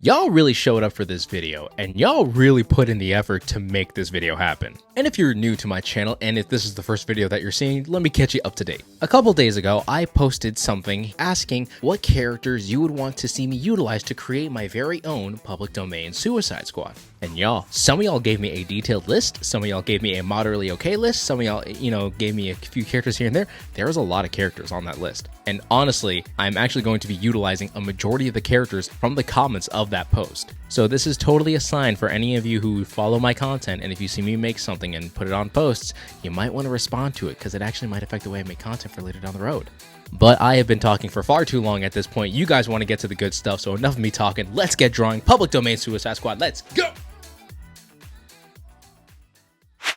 Y'all really showed up for this video, and y'all really put in the effort to make this video happen. And if you're new to my channel, and if this is the first video that you're seeing, let me catch you up to date. A couple days ago, I posted something asking what characters you would want to see me utilize to create my very own public domain Suicide Squad. And y'all, some of y'all gave me a detailed list, some of y'all gave me a moderately okay list, some of y'all, gave me a few characters here and there. There was a lot of characters on that list. And honestly, I'm actually going to be utilizing a majority of the characters from the comments of that post. So this is totally a sign for any of you who follow my content, and if you see me make something and put it on posts, you might want to respond to it because it actually might affect the way I make content for later down the road. But I have been talking for far too long at this point. You guys want to get to the good stuff, so enough of me talking. Let's get drawing. Public domain Suicide Squad. Let's go!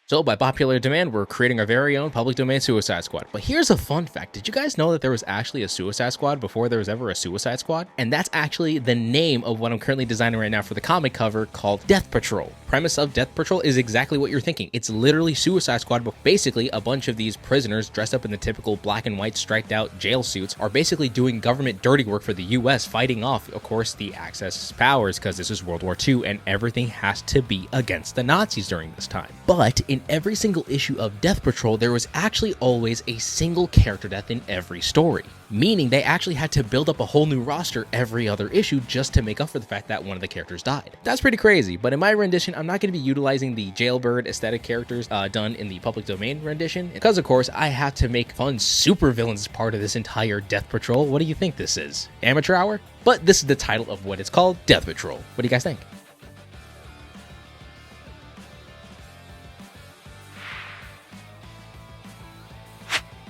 So by popular demand, we're creating our very own public domain Suicide Squad. But here's a fun fact. Did you guys know that there was actually a Suicide Squad before there was ever a Suicide Squad? And that's actually the name of what I'm currently designing right now for the comic cover called Death Patrol. Premise of Death Patrol is exactly what you're thinking. It's literally Suicide Squad, but basically a bunch of these prisoners dressed up in the typical black and white striked out jail suits are basically doing government dirty work for the US, fighting off, of course, the Axis powers, because this is World War II and everything has to be against the Nazis during this time. But in every single issue of Death Patrol, there was actually always a single character death in every story, meaning they actually had to build up a whole new roster every other issue just to make up for the fact that one of the characters died. That's pretty crazy, but in my rendition, I'm not going to be utilizing the jailbird aesthetic characters done in the public domain rendition, because of course I have to make fun supervillains as part of this entire Death Patrol. What do you think this is? Amateur hour? But this is the title of what it's called, Death Patrol. What do you guys think?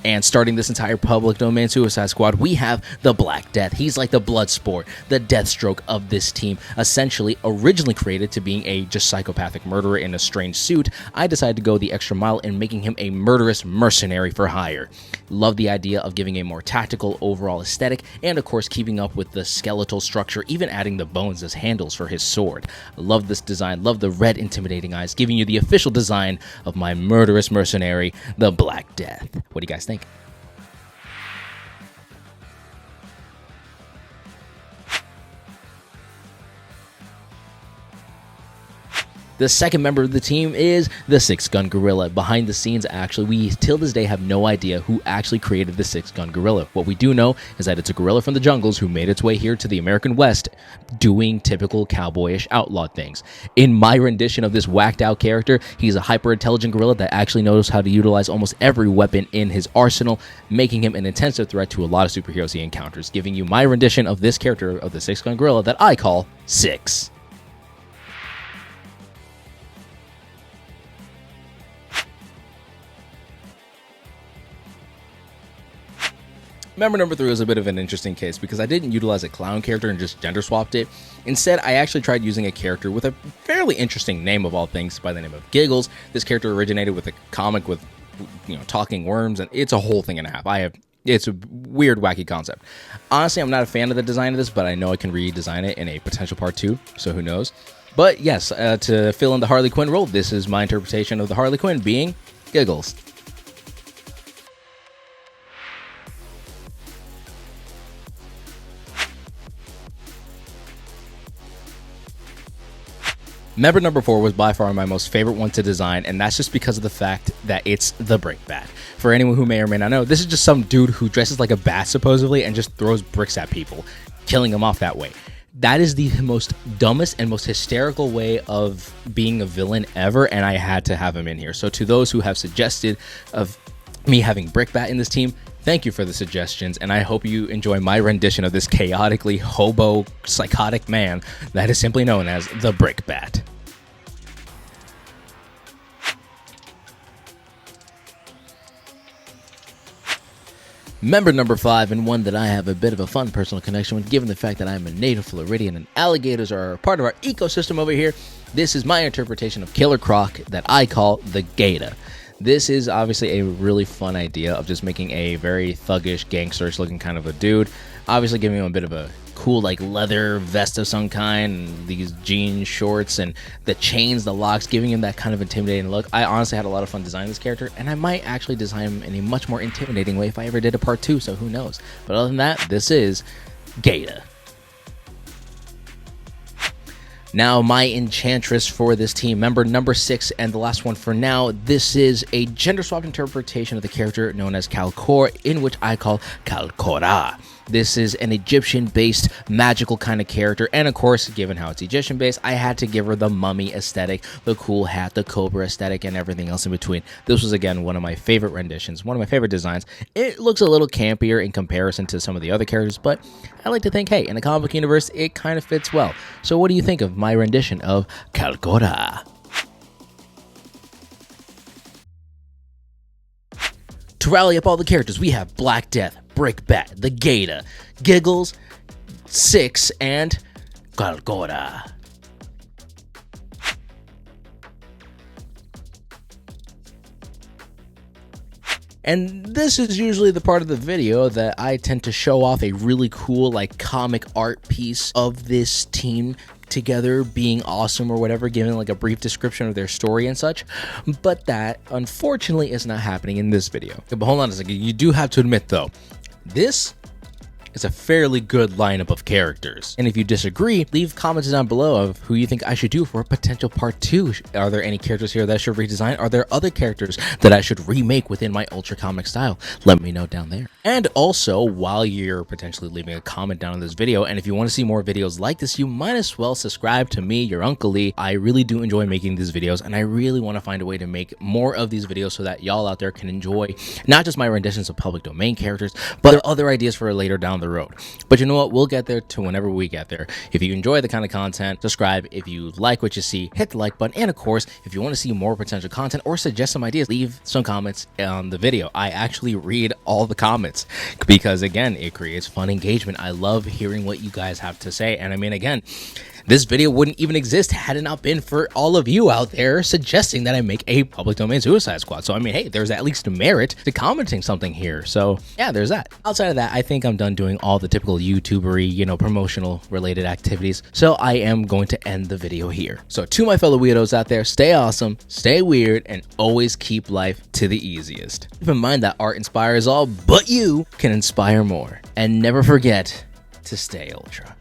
And starting this entire public domain Suicide Squad, we have the Black Death. He's like the Bloodsport, the Deathstroke of this team. Essentially, originally created to being a just psychopathic murderer in a strange suit, I decided to go the extra mile in making him a murderous mercenary for hire. Love the idea of giving a more tactical overall aesthetic, and of course keeping up with the skeletal structure, even adding the bones as handles for his sword. Love this design, love the red intimidating eyes, giving you the official design of my murderous mercenary, the Black Death. What do you guys think? The second member of the team is the Six-Gun Gorilla. Behind the scenes, actually, we till this day have no idea who actually created the Six-Gun Gorilla. What we do know is that it's a gorilla from the jungles who made its way here to the American West doing typical cowboyish outlaw things. In my rendition of this whacked out character, he's a hyper-intelligent gorilla that actually knows how to utilize almost every weapon in his arsenal, making him an intensive threat to a lot of superheroes he encounters, giving you my rendition of this character of the Six-Gun Gorilla that I call Six. Member number 3 was a bit of an interesting case because I didn't utilize a clown character and just gender swapped it. Instead, I actually tried using a character with a fairly interesting name of all things by the name of Giggles. This character originated with a comic with, talking worms, and it's a whole thing and a half. It's a weird, wacky concept. Honestly, I'm not a fan of the design of this, but I know I can redesign it in a potential part 2, so who knows. But yes, to fill in the Harley Quinn role, this is my interpretation of the Harley Quinn being Giggles. Member number 4 was by far my most favorite one to design, and that's just because of the fact that it's the Brick Bat. For anyone who may or may not know, this is just some dude who dresses like a bat supposedly and just throws bricks at people, killing them off that way. That is the most dumbest and most hysterical way of being a villain ever, and I had to have him in here. So to those who have suggested of me having Brick Bat in this team, thank you for the suggestions, and I hope you enjoy my rendition of this chaotically hobo psychotic man that is simply known as the Brick Bat. Member number 5, and one that I have a bit of a fun personal connection with, given the fact that I'm a native Floridian and alligators are part of our ecosystem over here. This is my interpretation of Killer Croc that I call the Gator. This is obviously a really fun idea of just making a very thuggish, gangsterish looking kind of a dude. Obviously giving him a bit of a cool like leather vest of some kind, and these jean shorts and the chains, the locks, giving him that kind of intimidating look. I honestly had a lot of fun designing this character, and I might actually design him in a much more intimidating way if I ever did a part 2, so who knows. But other than that, this is Gator. Now, my enchantress for this team, member number 6 and the last one for now, this is a gender-swapped interpretation of the character known as Calora, in which I call Calora. This is an Egyptian-based magical kind of character, and of course, given how it's Egyptian-based, I had to give her the mummy aesthetic, the cool hat, the cobra aesthetic, and everything else in between. This was, again, one of my favorite renditions, one of my favorite designs. It looks a little campier in comparison to some of the other characters, but I like to think, hey, in the comic book universe, it kind of fits well. So what do you think of my rendition of Calora? To rally up all the characters, we have Black Death, Brickbat, the Gator, Giggles, Six, and Calora. And this is usually the part of the video that I tend to show off a really cool, like, comic art piece of this team together being awesome or whatever, giving like a brief description of their story and such, but that unfortunately is not happening in this video. Okay, but hold on a second, you do have to admit though, this is a fairly good lineup of characters. And if you disagree, leave comments down below of who you think I should do for a potential part 2. Are there any characters here that I should redesign? Are there other characters that I should remake within my ultra comic style? Let me know down there. And also, while you're potentially leaving a comment down on this video, and if you want to see more videos like this, you might as well subscribe to me, your Uncle Lee. I really do enjoy making these videos, and I really want to find a way to make more of these videos so that y'all out there can enjoy not just my renditions of public domain characters, but other ideas for later down the road. But you know what, we'll get there to whenever we get there. If you enjoy the kind of content, subscribe. If you like what you see, hit the like button, and of course, if you want to see more potential content or suggest some ideas, leave some comments on the video. I actually read all the comments because, again, it creates fun engagement. I love hearing what you guys have to say, and I mean, again, this video wouldn't even exist had it not been for all of you out there suggesting that I make a public domain Suicide Squad. So, I mean, hey, there's at least a merit to commenting something here. So, yeah, there's that. Outside of that, I think I'm done doing all the typical YouTubery, promotional related activities. So, I am going to end the video here. So, to my fellow weirdos out there, stay awesome, stay weird, and always keep life to the easiest. Keep in mind that art inspires all, but you can inspire more. And never forget to stay ultra.